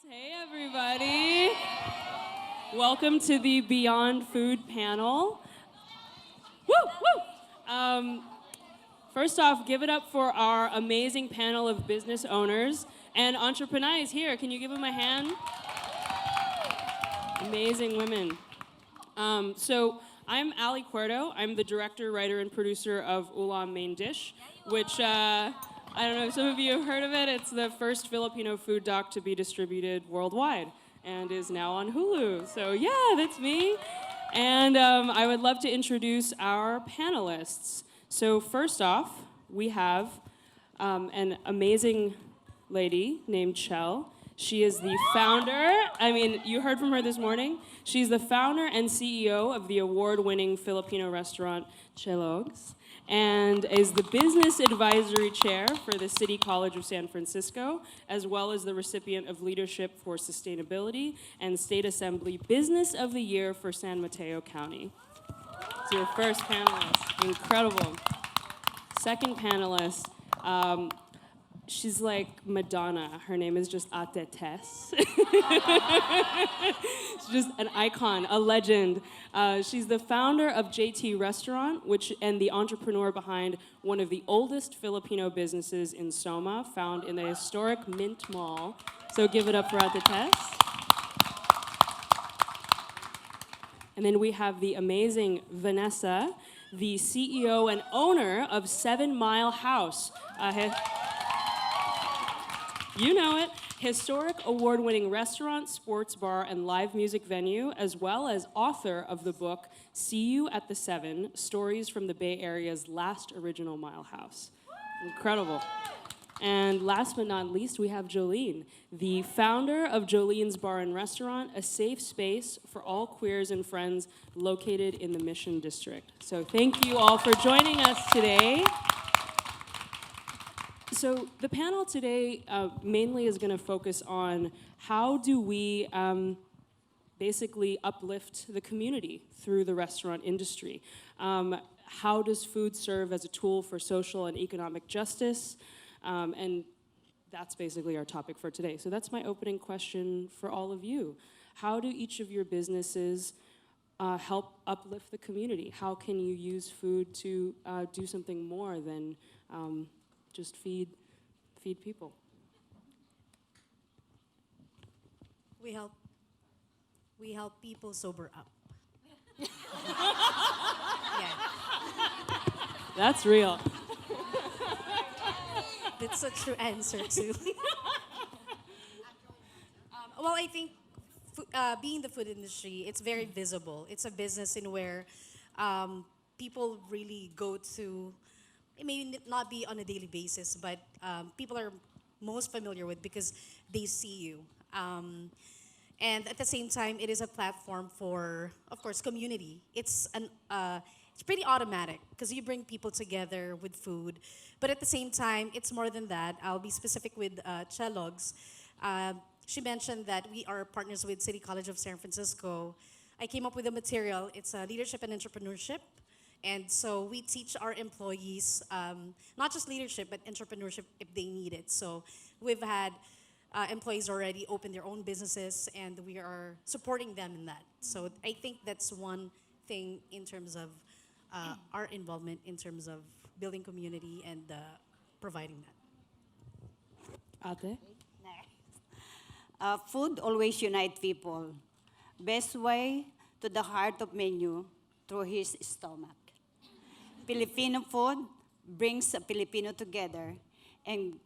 Hey, everybody. Welcome to the Beyond Food panel. Woo, woo. First off, give it up for our amazing panel of business owners and Entrepinays here. Can you give them a hand? Amazing women. So I'm Allie Cuerdo. I'm the director, writer, and producer of ULAM Main Dish, which I don't know if some of you have heard of it. It's the first Filipino food doc to be distributed worldwide and is now on Hulu. So yeah, that's me. And I would love to introduce our panelists. So first off, we have an amazing lady named Chel. She is the founder, you heard from her this morning. She's the founder and CEO of the award-winning Filipino restaurant Chelog's, and is the business advisory chair for the City College of San Francisco, as well as the recipient of Leadership for Sustainability and State Assembly Business of the Year for San Mateo County. It's your first panelist. Incredible. Second panelist, she's like Madonna. Her name is just Ate Tess. She's just an icon, a legend. She's the founder of JT Restaurant, and the entrepreneur behind one of the oldest Filipino businesses in Soma, found in the historic Mint Mall. So give it up for Ate Tess. And then we have the amazing Vanessa, the CEO and owner of 7 Mile House. You know it. Historic award-winning restaurant, sports bar, and live music venue, as well as author of the book See You at the 7, Stories from the Bay Area's Last Original Mile House. Incredible. And last but not least, we have Jolene, the founder of Jolene's Bar and Restaurant, a safe space for all queers and friends located in the Mission District. So thank you all for joining us today. So the panel today mainly is going to focus on how do we basically uplift the community through the restaurant industry. How does food serve as a tool for social and economic justice? And that's basically our topic for today. So that's my opening question for all of you. How do each of your businesses help uplift the community? How can you use food to do something more than just feed people? We help people sober up. Yeah. That's real. That's a true answer too. Well, I think being in the food industry, it's very visible. It's a business in where people really go to. It may not be on a daily basis, but people are most familiar with because they see you. And at the same time, it is a platform for, of course, community. It's pretty automatic because you bring people together with food. But at the same time, it's more than that. I'll be specific with Chelog's. She mentioned that we are partners with City College of San Francisco. I came up with a material. It's leadership and entrepreneurship. And so we teach our employees not just leadership, but entrepreneurship if they need it. So we've had employees already open their own businesses, and we are supporting them in that. So I think that's one thing in terms of our involvement in terms of building community and providing that. Ate? Food always unites people. Best way to the heart of menu through his stomach. Filipino food brings a Filipino together, and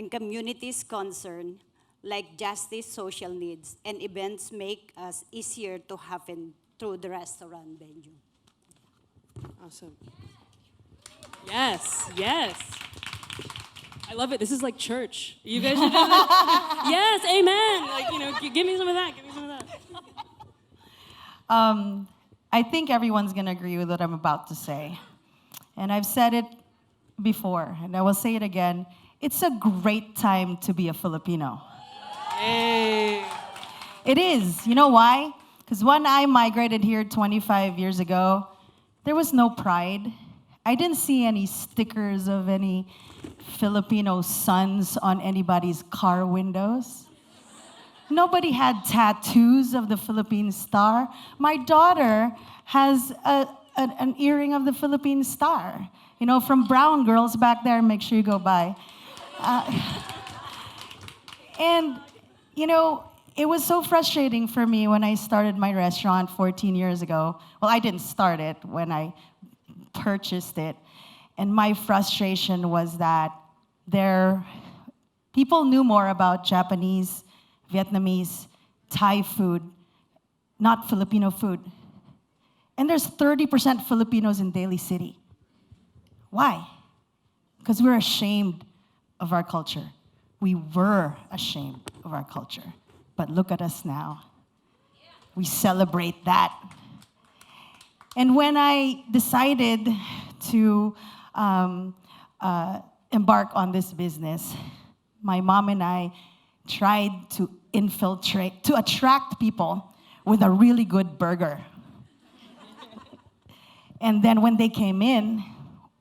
communities concerned like justice, social needs, and events make us easier to happen through the restaurant venue. Awesome. Yes, yes. I love it. This is like church. You guys should do this. Yes, amen. Give me some of that. Give me some of that. I think everyone's going to agree with what I'm about to say. And I've said it before, and I will say it again. It's a great time to be a Filipino. Hey. It is. You know why? Because when I migrated here 25 years ago, there was no pride. I didn't see any stickers of any Filipino sons on anybody's car windows. Nobody had tattoos of the Philippine star. My daughter has an earring of the Philippine star. You know, from Brown Girls back there, make sure you go by. And, you know, it was so frustrating for me when I started my restaurant 14 years ago. Well, I didn't start it when I purchased it. And my frustration was that people knew more about Japanese, Vietnamese, Thai food, not Filipino food. And there's 30% Filipinos in Daly City. Why? Because we're ashamed of our culture. We were ashamed of our culture. But look at us now. We celebrate that. And when I decided to embark on this business, my mom and I tried to attract people with a really good burger. And then when they came in,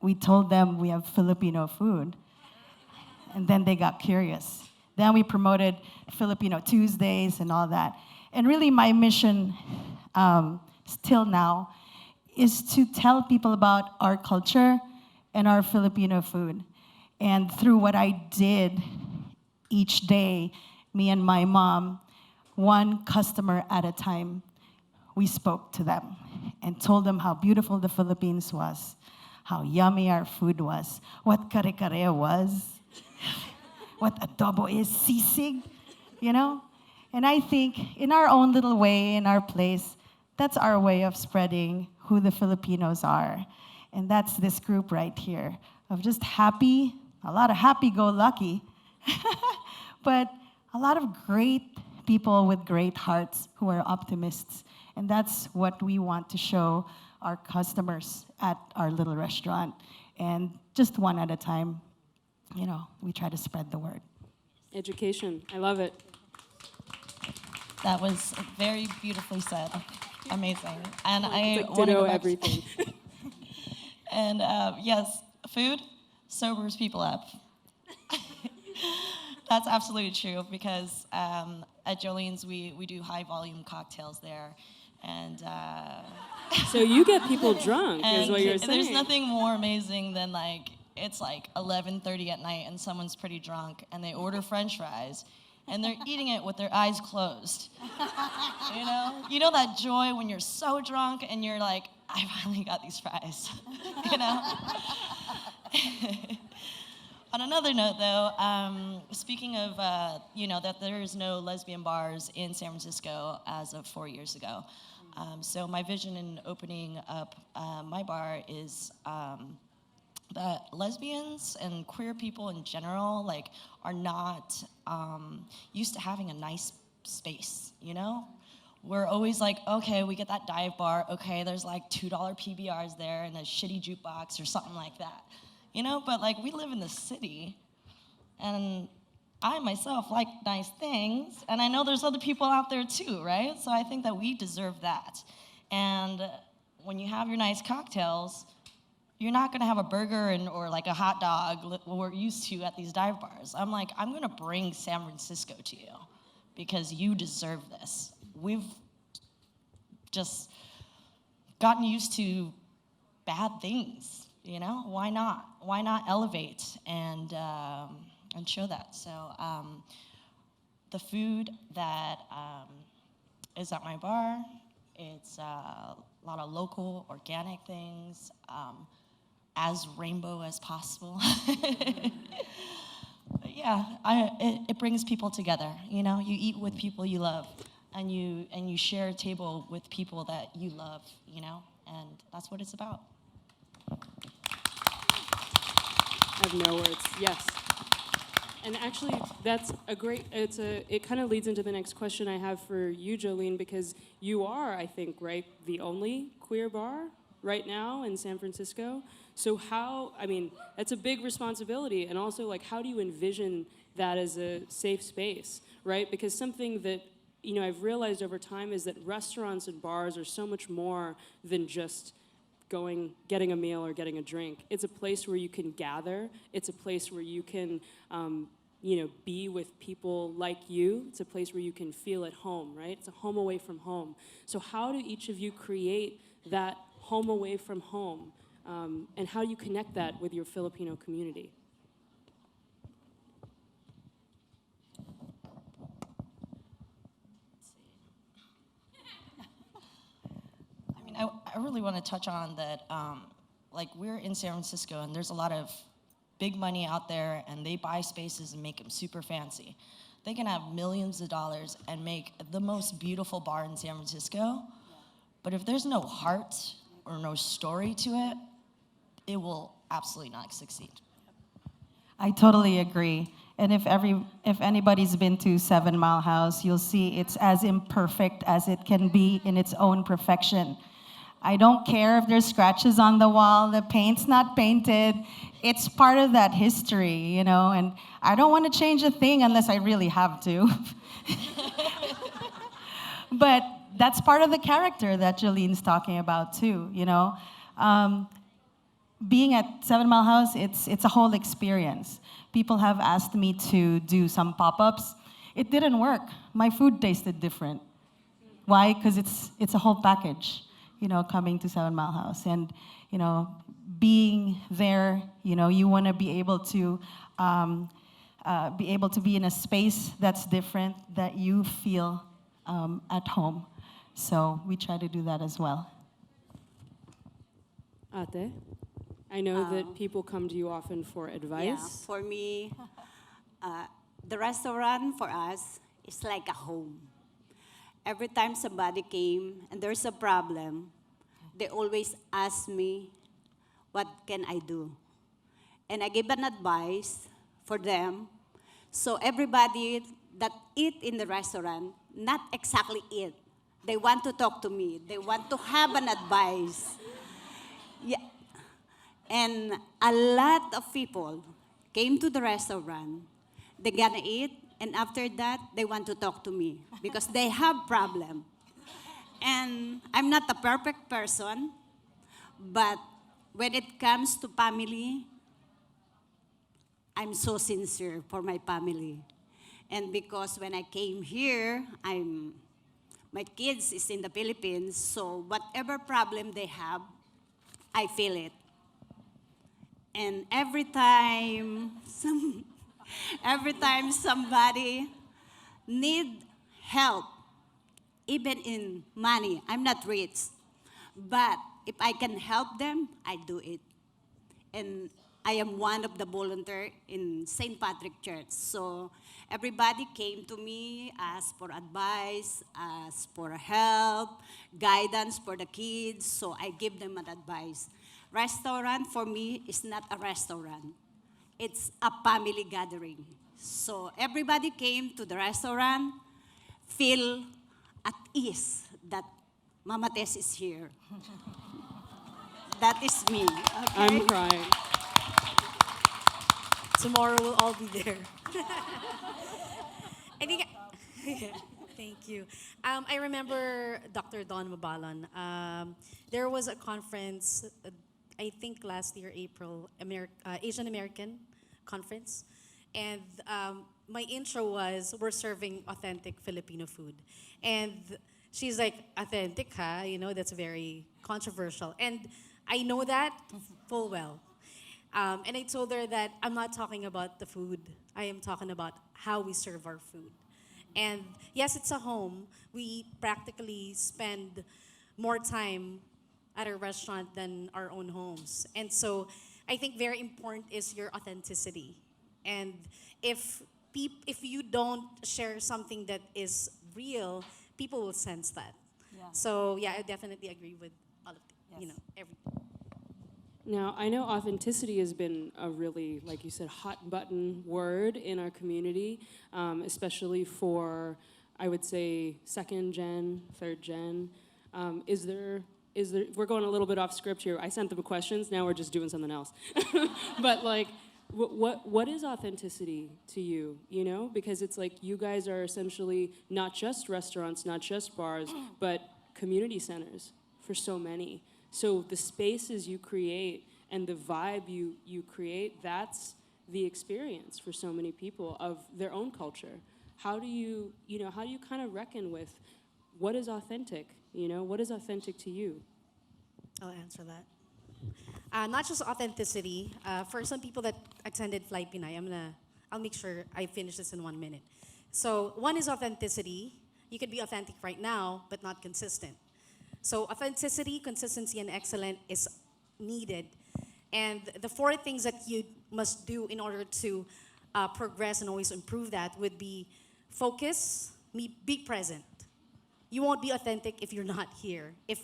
we told them we have Filipino food. And then they got curious. Then we promoted Filipino Tuesdays and all that. And really my mission, still now, is to tell people about our culture and our Filipino food. And through what I did each day, me and my mom, one customer at a time, we spoke to them and told them how beautiful the Philippines was, how yummy our food was, what kare-kare was, what adobo is, sisig, you know? And I think in our own little way, in our place, that's our way of spreading who the Filipinos are. And that's this group right here of just happy, a lot of happy-go-lucky, but a lot of great people with great hearts who are optimists. And that's what we want to show our customers at our little restaurant. And just one at a time, you know, we try to spread the word. Education. I love it. That was very beautifully said. Amazing. And I It's like want to ditto go back. everything. And yes, food sobers people up. That's absolutely true because at Jolene's we do high volume cocktails there, and So you get people drunk, is and what you're saying. there's nothing more amazing than like it's like 11:30 at night and someone's pretty drunk and they order French fries. And they're eating it with their eyes closed. You know that joy when you're so drunk and you're like, I finally got these fries, you know? On another note, though, speaking of, that there is no lesbian bars in San Francisco as of 4 years ago. So my vision in opening up my bar is that lesbians and queer people in general, like, are not used to having a nice space, you know? We're always like, okay, we get that dive bar, okay, there's like $2 PBRs there and a shitty jukebox or something like that, you know? But like, we live in the city, and I myself like nice things, and I know there's other people out there too, right? So I think that we deserve that. And when you have your nice cocktails, you're not gonna have a burger or like a hot dog what we're used to at these dive bars. I'm like, I'm gonna bring San Francisco to you because you deserve this. We've just gotten used to bad things, you know? Why not? Why not elevate and show that? So the food that is at my bar, it's a lot of local, organic things, as rainbow as possible. But yeah, it brings people together. You know, you eat with people you love, and you share a table with people that you love. You know, and that's what it's about. I have no words. Yes. And actually, that's a great. It kind of leads into the next question I have for you, Jolene, because you are, I think, right, the only queer bar right now in San Francisco. So that's a big responsibility, and also, like, how do you envision that as a safe space, right? Because something that, I've realized over time is that restaurants and bars are so much more than just getting a meal or getting a drink. It's a place where you can gather. It's a place where you can be with people like you. It's a place where you can feel at home, right? It's a home away from home. So how do each of you create that home away from home? And how do you connect that with your Filipino community? I mean, I really want to touch on that, like, we're in San Francisco, and there's a lot of big money out there, and they buy spaces and make them super fancy. They can have millions of dollars and make the most beautiful bar in San Francisco, but if there's no heart or no story to it, it will absolutely not succeed. I totally agree. And if anybody's been to 7 Mile House, you'll see it's as imperfect as it can be in its own perfection. I don't care if there's scratches on the wall, the paint's not painted. It's part of that history, and I don't want to change a thing unless I really have to. But that's part of the character that Jolene's talking about too, being at 7 Mile House, it's a whole experience. People have asked me to do some pop-ups. It didn't work. My food tasted different. Why? Because it's a whole package, coming to 7 Mile House. And, being there, you want to be able to be in a space that's different, that you feel at home. So we try to do that as well. Ate, I know that people come to you often for advice. Yeah, for me, the restaurant for us is like a home. Every time somebody came and there's a problem, they always ask me, what can I do? And I give an advice for them. So everybody that eat in the restaurant, not exactly eat. They want to talk to me. They want to have an advice. Yeah. And a lot of people came to the restaurant. They're gonna eat, and after that, they want to talk to me because they have problem. And I'm not a perfect person, but when it comes to family, I'm so sincere for my family. And because when I came here, my kids is in the Philippines, so whatever problem they have, I feel it. And every time somebody need help, even in money, I'm not rich, but if I can help them, I do it. And I am one of the volunteers in St. Patrick Church. So everybody came to me, asked for advice, asked for help, guidance for the kids, so I give them an advice. Restaurant for me is not a restaurant. It's a family gathering. So everybody came to the restaurant, feel at ease that Mama Tess is here. That is me. Okay? I'm crying. Tomorrow we'll all be there. I think. Thank you. I remember Dr. Don Mabalan. There was a conference, I think last year, April, Asian American conference. And my intro was, we're serving authentic Filipino food. And she's like, authentic, huh? That's very controversial. And I know that full well. And I told her that I'm not talking about the food. I am talking about how we serve our food. And yes, it's a home. We practically spend more time at a restaurant than our own homes. And so I think very important is your authenticity. And if you don't share something that is real, people will sense that. Yeah. So yeah, I definitely agree with all of everything. Now, I know authenticity has been a really, like you said, hot button word in our community, especially for, I would say, second gen, third gen. Is there, we're going a little bit off script here. I sent them questions, now we're just doing something else. But like, what is authenticity to you, Because it's like you guys are essentially not just restaurants, not just bars, but community centers for so many. So the spaces you create and the vibe you create, that's the experience for so many people of their own culture. How do you kind of reckon with what is authentic? What is authentic to you? I'll answer that. Not just authenticity. For some people that attended Fly Pinay, I'll make sure I finish this in 1 minute. So one is authenticity. You could be authentic right now, but not consistent. So authenticity, consistency, and excellence is needed. And the 4 things that you must do in order to progress and always improve that would be focus, be present. You won't be authentic if you're not here. If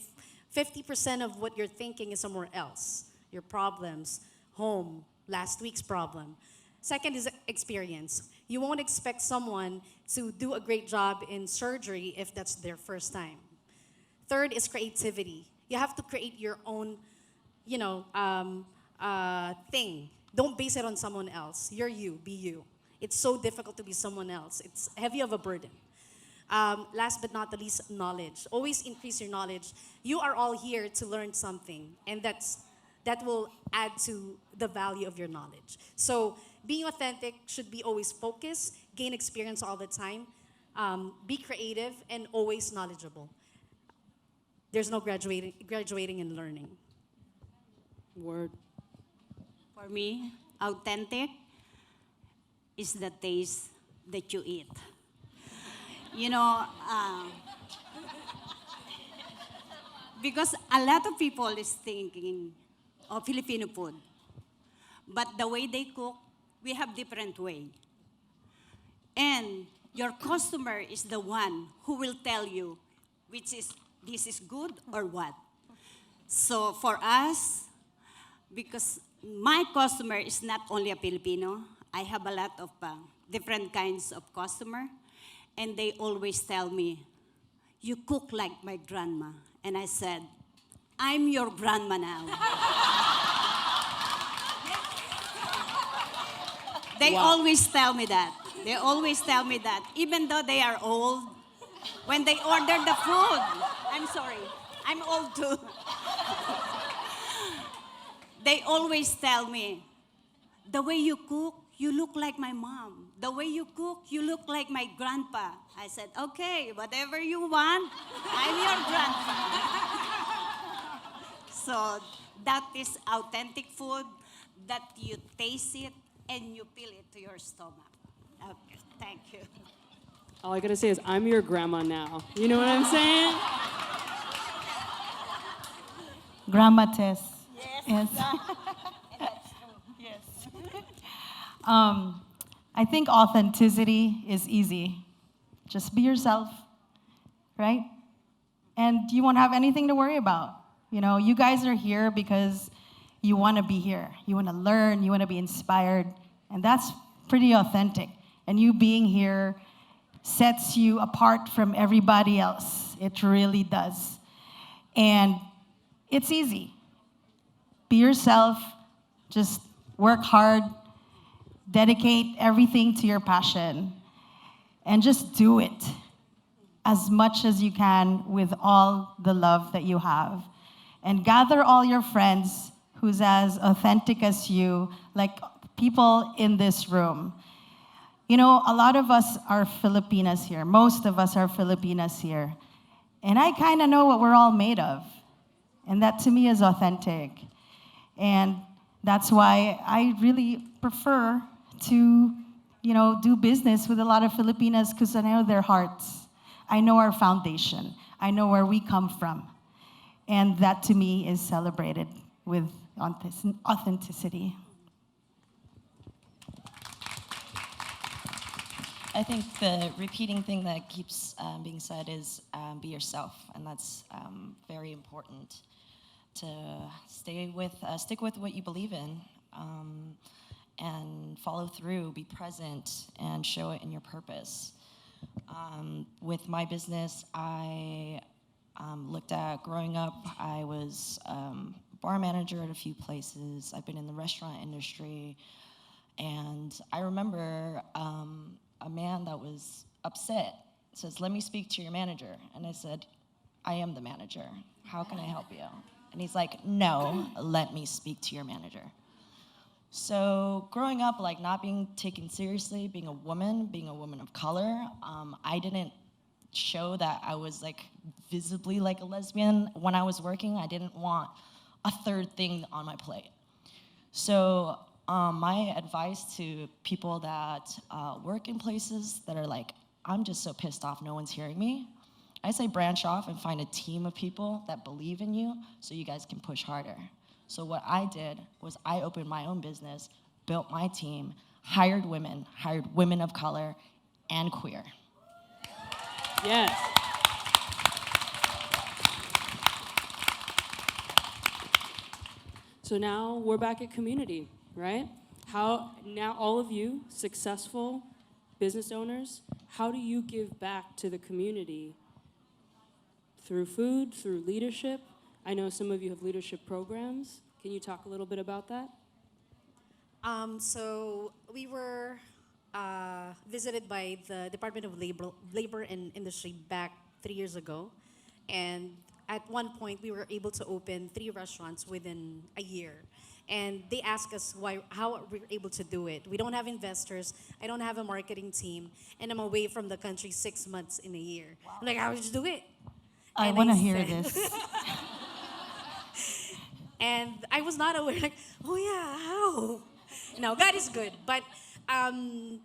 50% of what you're thinking is somewhere else, your problems, home, last week's problem. Second is experience. You won't expect someone to do a great job in surgery if that's their first time. Third is creativity. You have to create your own, thing. Don't base it on someone else. You're you, be you. It's so difficult to be someone else. It's heavy of a burden. Last but not the least, knowledge. Always increase your knowledge. You are all here to learn something, and that will add to the value of your knowledge. So being authentic should be always focused, gain experience all the time, be creative, and always knowledgeable. There's no graduating and learning. Word. For me, authentic is the taste that you eat. Because a lot of people is thinking of Filipino food, but the way they cook, we have different way. And your customer is the one who will tell you this is good or what. So for us, because my customer is not only a Filipino, I have a lot of different kinds of customer, and they always tell me, you cook like my grandma. And I said, I'm your grandma now. They always tell me that. They always tell me that. Even though they are old, when they order the food, I'm sorry, I'm old too. They always tell me, the way you cook, you look like my mom. The way you cook, you look like my grandpa. I said, okay, whatever you want, I'm your grandpa. So that is authentic food that you taste it and you feel it to your stomach. Okay, thank you. All I gotta say is, I'm your grandma now. You know what I'm saying? Grandma Tess. Yes. Yes. I think authenticity is easy. Just be yourself, right? And you won't have anything to worry about. You guys are here because you want to be here. You want to learn, you want to be inspired, and that's pretty authentic. And you being here sets you apart from everybody else. It really does. And it's easy. Be yourself, just work hard, dedicate everything to your passion, and just do it as much as you can with all the love that you have. And gather all your friends who's as authentic as you, like people in this room. A lot of us are Filipinas here. Most of us are Filipinas here. And I kind of know what we're all made of. And that to me is authentic. And that's why I really prefer to, do business with a lot of Filipinas, because I know their hearts. I know our foundation. I know where we come from. And that to me is celebrated with authenticity. I think the repeating thing that keeps being said is be yourself, and that's very important to stick with what you believe in, and follow through, be present, and show it in your purpose. With my business, I looked at growing up. I was bar manager at a few places. I've been in the restaurant industry, and I remember a man that was upset says, "Let me speak to your manager." And I said, "I am the manager. How can I help you?" And he's like, "No, let me speak to your manager." So growing up, like not being taken seriously, being a woman of color, I didn't show that I was like visibly like a lesbian when I was working. I didn't want a third thing on my plate. So my advice to people that work in places that are like, I'm just so pissed off no one's hearing me, I say branch off and find a team of people that believe in you so you guys can push harder. So what I did was I opened my own business, built my team, hired women of color, and queer. Yes. So now we're back at community, right? How now all of you successful business owners, how do you give back to the community? Through food, through leadership? I know some of you have leadership programs. Can you talk a little bit about that? So we were visited by the Department of Labor and Industry back 3 years ago. And at one point, we were able to open 3 restaurants within a year. And they asked us how we're able to do it. We don't have investors. I don't have a marketing team. And I'm away from the country 6 months in a year. I'm like, how did you do it? I And want to they hear said- this. And I was not aware, like, oh yeah, how? No, God is good. But I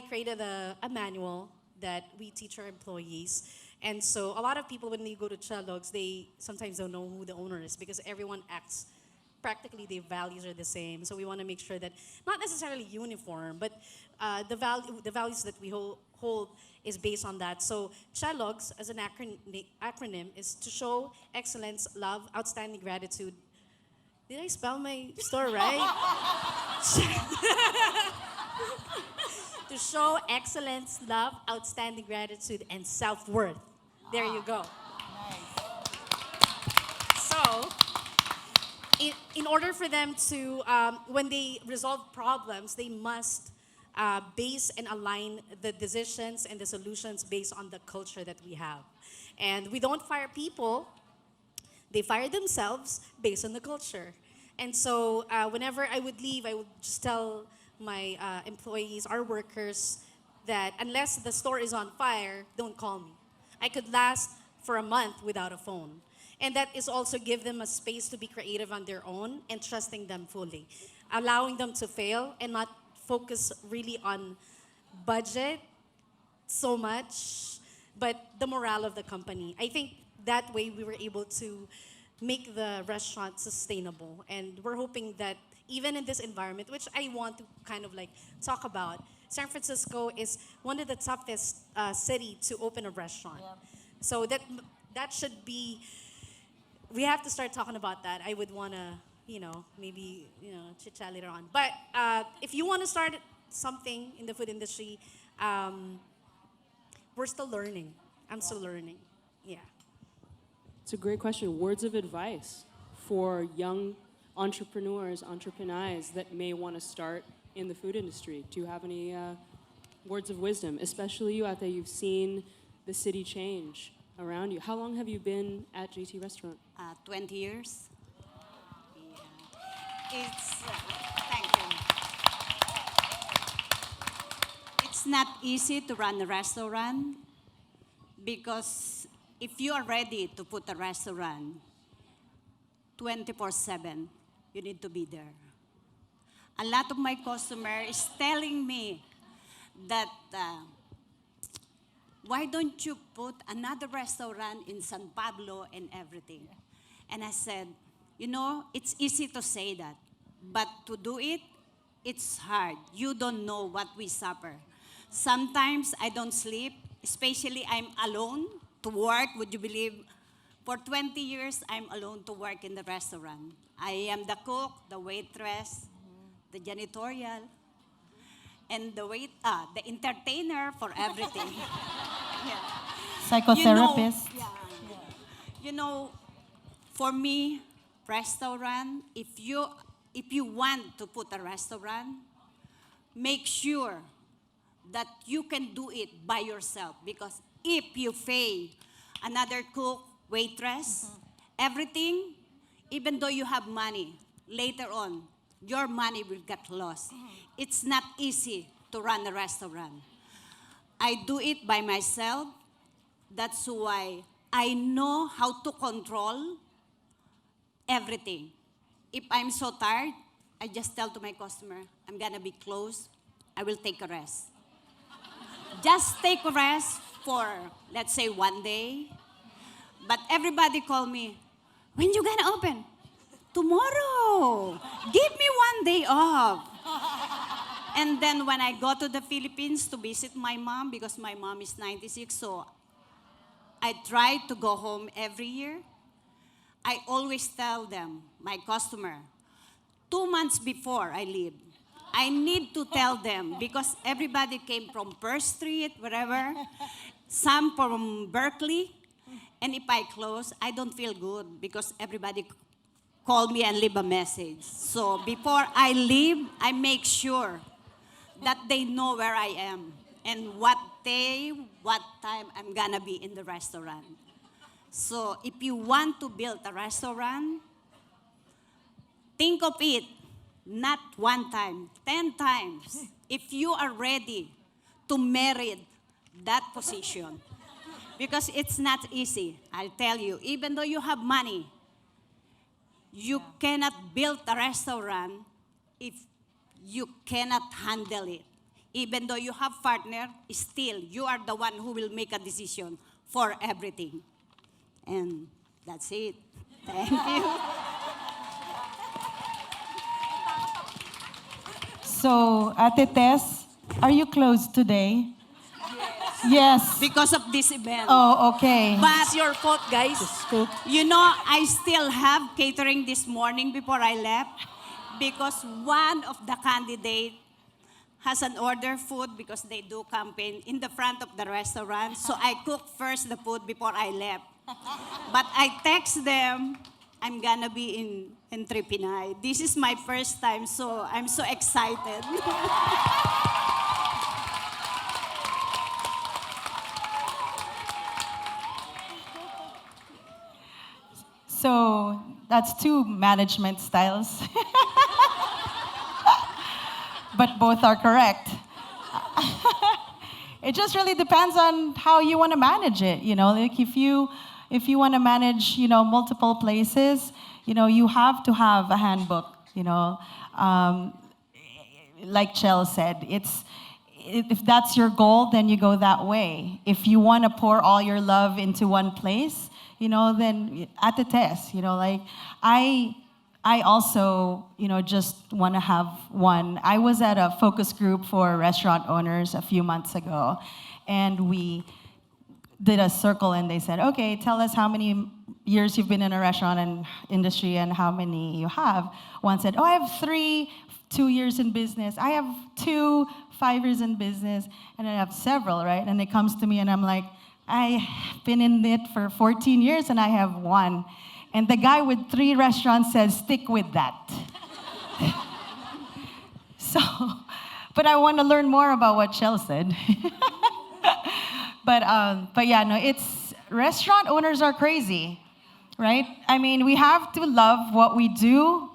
created a manual that we teach our employees. And so a lot of people, when they go to Chelog's, they sometimes don't know who the owner is because everyone acts, practically their values are the same. So we want to make sure that, not necessarily uniform, but the values that we hold is based on that. So Chelog's, as an acronym, is to show excellence, love, outstanding gratitude. Did I spell my store right? To show excellence, love, outstanding gratitude, and self-worth. There you go. So, in order for them to, when they resolve problems, they must base and align the decisions and the solutions based on the culture that we have. And we don't fire people, they fire themselves based on the culture. And so whenever I would leave, I would just tell my employees, our workers, that unless the store is on fire, don't call me. I could last for a month without a phone. And that is also give them a space to be creative on their own and trusting them fully. Allowing them to fail and not focus really on budget so much, but the morale of the company. I think that way we were able to make the restaurant sustainable. And we're hoping that even in this environment, which I want to kind of like talk about, San Francisco is one of the toughest city to open a restaurant. Yeah. So that should be, we have to start talking about that. I would want to, maybe, chit-chat later on. But if you want to start something in the food industry, we're still learning. I'm still learning. Yeah. It's a great question. Words of advice for young entrepreneurs, entrepinays that may want to start in the food industry. Do you have any words of wisdom, especially you out there? You've seen the city change around you. How long have you been at JT Restaurant? 20 years. Yeah. Thank you. It's not easy to run a restaurant because if you are ready to put a restaurant 24/7, you need to be there. A lot of my customers is telling me that why don't you put another restaurant in San Pablo and everything? And I said, it's easy to say that, but to do it, it's hard. You don't know what we suffer. Sometimes I don't sleep, especially I'm alone to work. Would you believe? For 20 years, I'm alone to work in the restaurant. I am the cook, the waitress, the janitorial, and the entertainer for everything. Yeah. Psychotherapist. For me, restaurant, if you want to put a restaurant, make sure that you can do it by yourself. Because if you pay another cook, waitress, everything, even though you have money, later on, your money will get lost. It's not easy to run a restaurant. I do it by myself. That's why I know how to control everything. If I'm so tired, I just tell to my customer, I'm gonna be closed. I will take a rest. Just take a rest for, let's say, 1 day. But everybody call me, when you gonna open? Tomorrow. Give me 1 day off. And then when I go to the Philippines to visit my mom, because my mom is 96, so I try to go home every year. I always tell them, my customer, 2 months before I leave, I need to tell them because everybody came from First Street, wherever, some from Berkeley, and if I close, I don't feel good because everybody call me and leave a message. So before I leave, I make sure that they know where I am and what day, what time I'm gonna be in the restaurant. So if you want to build a restaurant, think of it, not 1 time, 10 times. If you are ready to merit that position. Because it's not easy, I'll tell you. Even though you have money, you cannot build a restaurant if you cannot handle it. Even though you have partner, still, you are the one who will make a decision for everything. And that's it. Thank you. So, Ate Tess, are you closed today? Yes. Because of this event. Oh, okay. But It's your fault, guys. you know, I still have catering this morning before I left because one of the candidates has an order food because they do campaign in the front of the restaurant. So I cook first the food before I left. But I text them, I'm gonna be in Entrepinays. This is my first time, so I'm so excited. So, that's 2 management styles. But both are correct. It just really depends on how you want to manage it. Like if you want to manage, multiple places, you have to have a handbook. Like Chel said, if that's your goal, then you go that way. If you want to pour all your love into one place, then at the test, like I also, just want to have one. I was at a focus group for restaurant owners a few months ago, and we did a circle, and they said, okay, tell us how many years you've been in a restaurant and industry and how many you have. One said, oh, I have 3, 2 years in business. I have 2, 5 years in business, and I have several, right? And it comes to me, and I'm like, I've been in it for 14 years, and I have 1. And the guy with 3 restaurants says, stick with that. So, but I want to learn more about what Chel said. But yeah, no, it's, restaurant owners are crazy, right? I mean, we have to love what we do.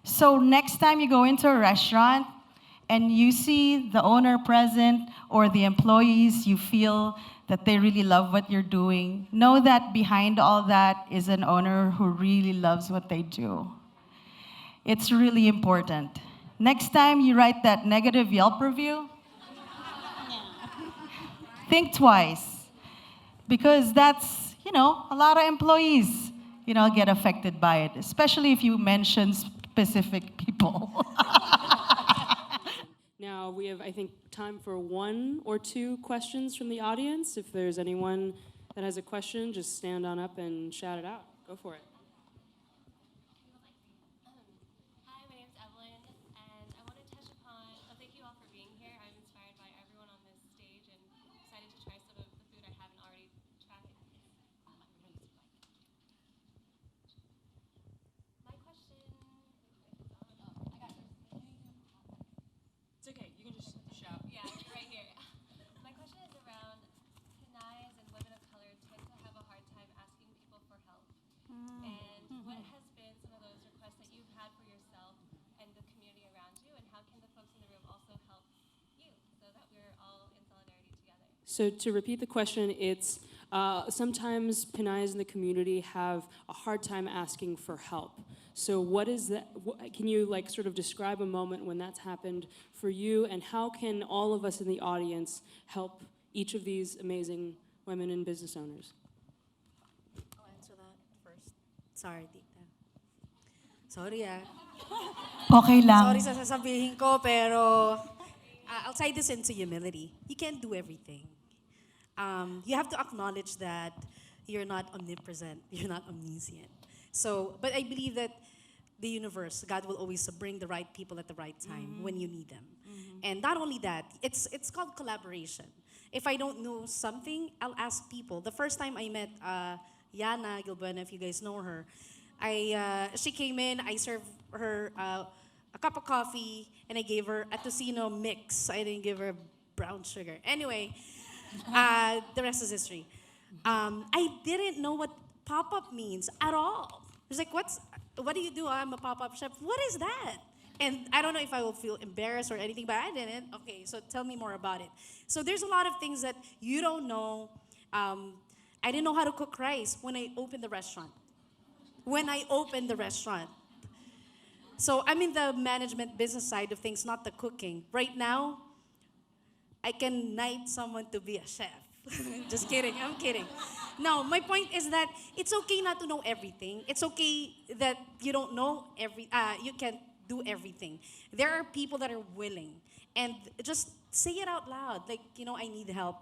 So next time you go into a restaurant and you see the owner present or the employees, you feel that they really love what you're doing, know that behind all that is an owner who really loves what they do. It's really important. Next time you write that negative Yelp review, think twice. Because that's, a lot of employees, get affected by it, especially if you mention specific people. Now we have, I think, time for 1 or 2 questions from the audience. If there's anyone that has a question, just stand on up and shout it out. Go for it. Hi, my name's Evelyn, and I want to touch upon, thank you all for being here. I'm inspired by everyone on this stage and excited to try some of the food I haven't already tried. My question, It's okay. You can just shout. yeah, right here. My question is around Pinays and women of color tend to have a hard time asking people for help. And So to repeat the question, it's sometimes Pinays in the community have a hard time asking for help. So what is that? Can you like sort of describe a moment when that's happened for you, and how can all of us in the audience help each of these amazing women and business owners? I'll answer that first. Sorry, Tita. Sorry, ah. Okay lang. Sorry sa sasabihin ko, pero I'll tie this into humility. You can't do everything. You have to acknowledge that you're not omnipresent, you're not omniscient. So, but I believe that the universe, God will always bring the right people at the right time when you need them. And not only that, it's called collaboration. If I don't know something, I'll ask people. The first time I met Yana Gilbuena, if you guys know her, she came in, I served her a cup of coffee, and I gave her a tocino mix. I didn't give her brown sugar. Anyway, the rest is history. I didn't know what pop-up means at all. It was like, what do you do? I'm a pop-up chef. What is that? And I don't know if I will feel embarrassed or anything, but I didn't. Okay, so tell me more about it. So there's a lot of things that you don't know. I didn't know how to cook rice when I opened the restaurant. So I'm in the management business side of things, not the cooking. Right now, I can knight someone to be a chef. Just kidding, I'm kidding. No, my point is that it's okay not to know everything. It's okay that you don't know you can't do everything. There are people that are willing, and just say it out loud. Like, I need help.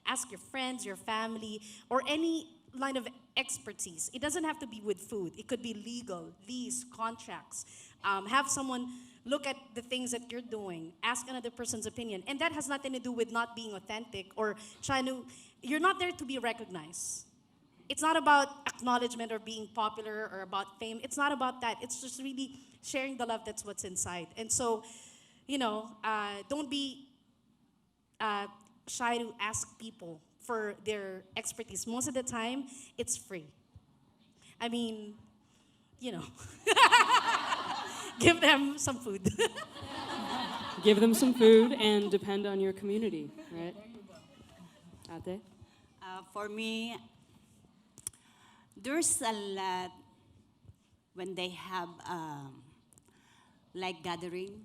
Ask your friends, your family, or any line of expertise. It doesn't have to be with food. It could be legal, lease, contracts. Have someone look at the things that you're doing. Ask another person's opinion. And that has nothing to do with not being authentic or you're not there to be recognized. It's not about acknowledgement or being popular or about fame. It's not about that. It's just really sharing the love that's what's inside. And so, don't be shy to ask people for their expertise. Most of the time, it's free. I mean, give them some food. Give them some food and depend on your community, right? Ate? For me, there's a lot when they have like gathering,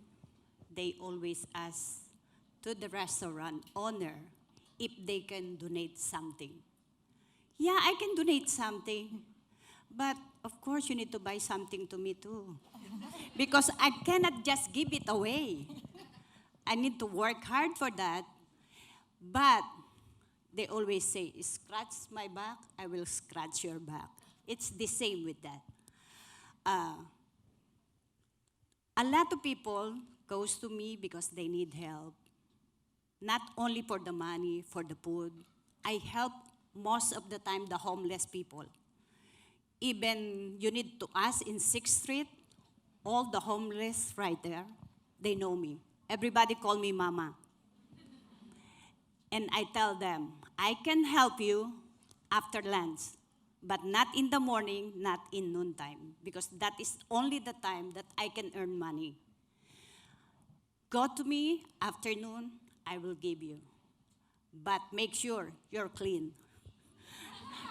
they always ask to the restaurant owner if they can donate something. Yeah, I can donate something, but of course you need to buy something to me too. Because I cannot just give it away. I need to work hard for that. But they always say, scratch my back, I will scratch your back. It's the same with that. A lot of people goes to me because they need help. Not only for the money, for the food. I help most of the time the homeless people. Even you need to ask in 6th Street, all the homeless right there, they know me. Everybody call me Mama. And I tell them, I can help you after lunch, but not in the morning, not in noontime, because that is only the time that I can earn money. Go to me afternoon, I will give you. But make sure you're clean.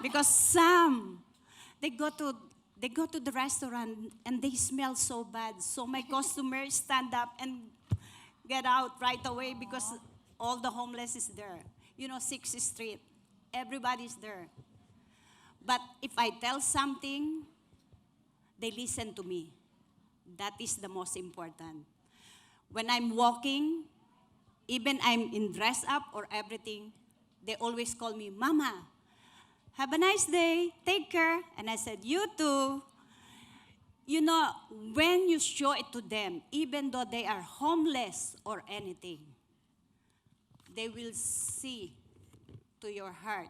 Because some, they go to the restaurant and they smell so bad. So my customers stand up and get out right away because all the homeless is there. 6th Street, everybody's there. But if I tell something, they listen to me. That is the most important. When I'm walking, even I'm in dress up or everything, they always call me, Mama, have a nice day, take care. And I said, you too. When you show it to them, even though they are homeless or anything, they will see to your heart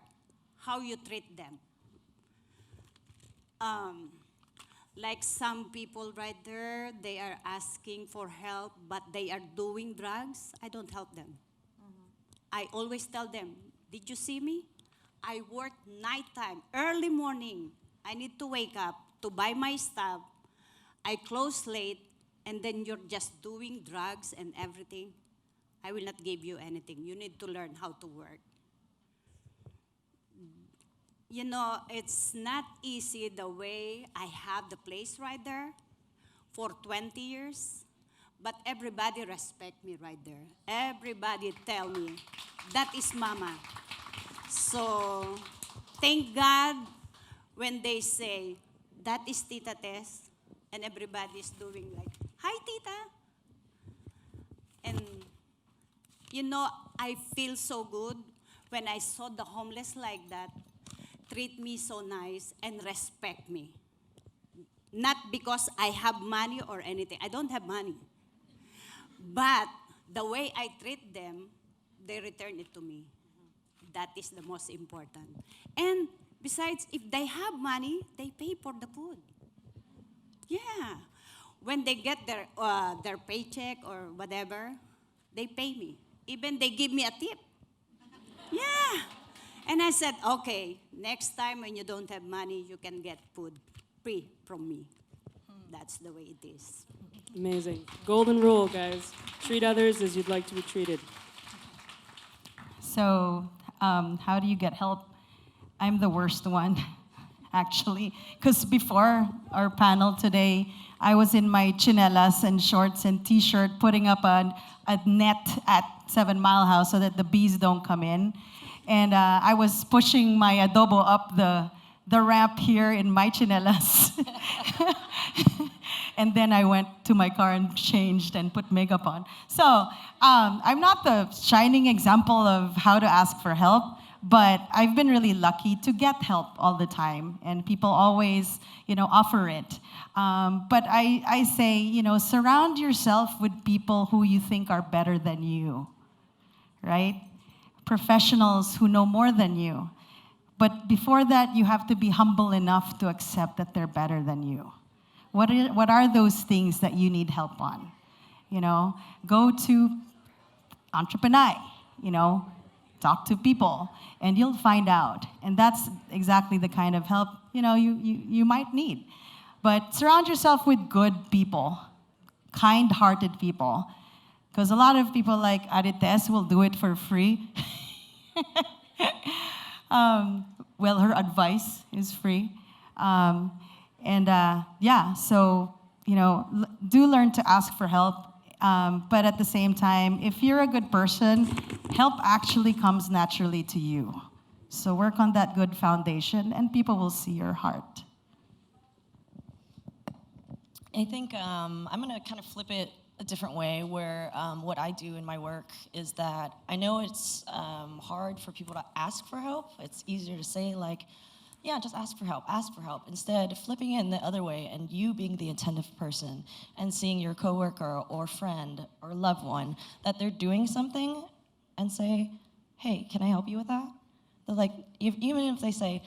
how you treat them. Like some people right there, they are asking for help, but they are doing drugs. I don't help them. I always tell them, did you see me? I work nighttime, early morning. I need to wake up to buy my stuff. I close late, and then you're just doing drugs and everything. I will not give you anything. You need to learn how to work. You know, it's not easy the way I have the place right there for 20 years, but everybody respect me right there. Everybody tell me, that is Mama. So, thank God when they say, that is Tita Tess, and everybody is doing like, hi, Tita. And, you know, I feel so good when I saw the homeless like that, treat me so nice and respect me. Not because I have money or anything. I don't have money. But the way I treat them, they return it to me. That is the most important. And besides, if they have money, they pay for the food. Yeah. When they get their paycheck or whatever, they pay me. Even they give me a tip. Yeah. And I said, okay, next time when you don't have money, you can get food free from me. That's the way it is. Amazing. Golden rule, guys. Treat others as you'd like to be treated. So, how do you get help? I'm the worst one, actually. Because before our panel today, I was in my chinelas and shorts and t-shirt putting up a net at 7 Mile House so that the bees don't come in. And I was pushing my adobo up the ramp here in my chinelas. And then I went to my car and changed and put makeup on. So I'm not the shining example of how to ask for help, but I've been really lucky to get help all the time. And people always, offer it. But I say, surround yourself with people who you think are better than you, right? Professionals who know more than you. But before that, you have to be humble enough to accept that they're better than you. What are those things that you need help on? Go to Entrepinays, talk to people, and you'll find out. And that's exactly the kind of help, you might need. But surround yourself with good people, kind-hearted people. Because a lot of people like Tess will do it for free. Well, her advice is free. So, do learn to ask for help. But at the same time, if you're a good person, help actually comes naturally to you. So work on that good foundation, and people will see your heart. I think I'm going to kind of flip it a different way, where what I do in my work is that I know it's hard for people to ask for help. It's easier to say, like, yeah, just ask for help, ask for help. Instead, flipping it in the other way and you being the attentive person and seeing your coworker or friend or loved one that they're doing something and say, hey, can I help you with that? They're like, even if they say,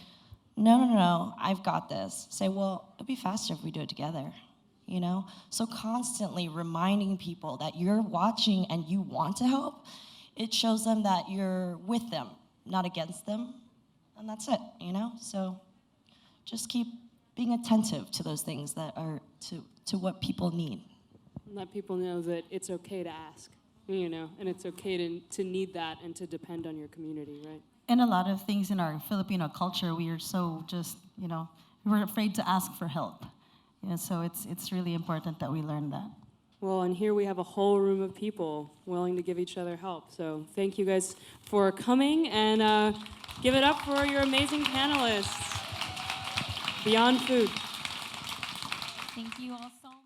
no, I've got this, say, well, it'd be faster if we do it together. So constantly reminding people that you're watching and you want to help, it shows them that you're with them, not against them, and that's it, So just keep being attentive to those things that are to what people need. Let people know that it's okay to ask, and it's okay to need that and to depend on your community, right? And a lot of things in our Filipino culture, we are so just, we're afraid to ask for help. So it's really important that we learn that. Well, and here we have a whole room of people willing to give each other help. So thank you guys for coming, and give it up for your amazing panelists. Beyond Food. Thank you all so much.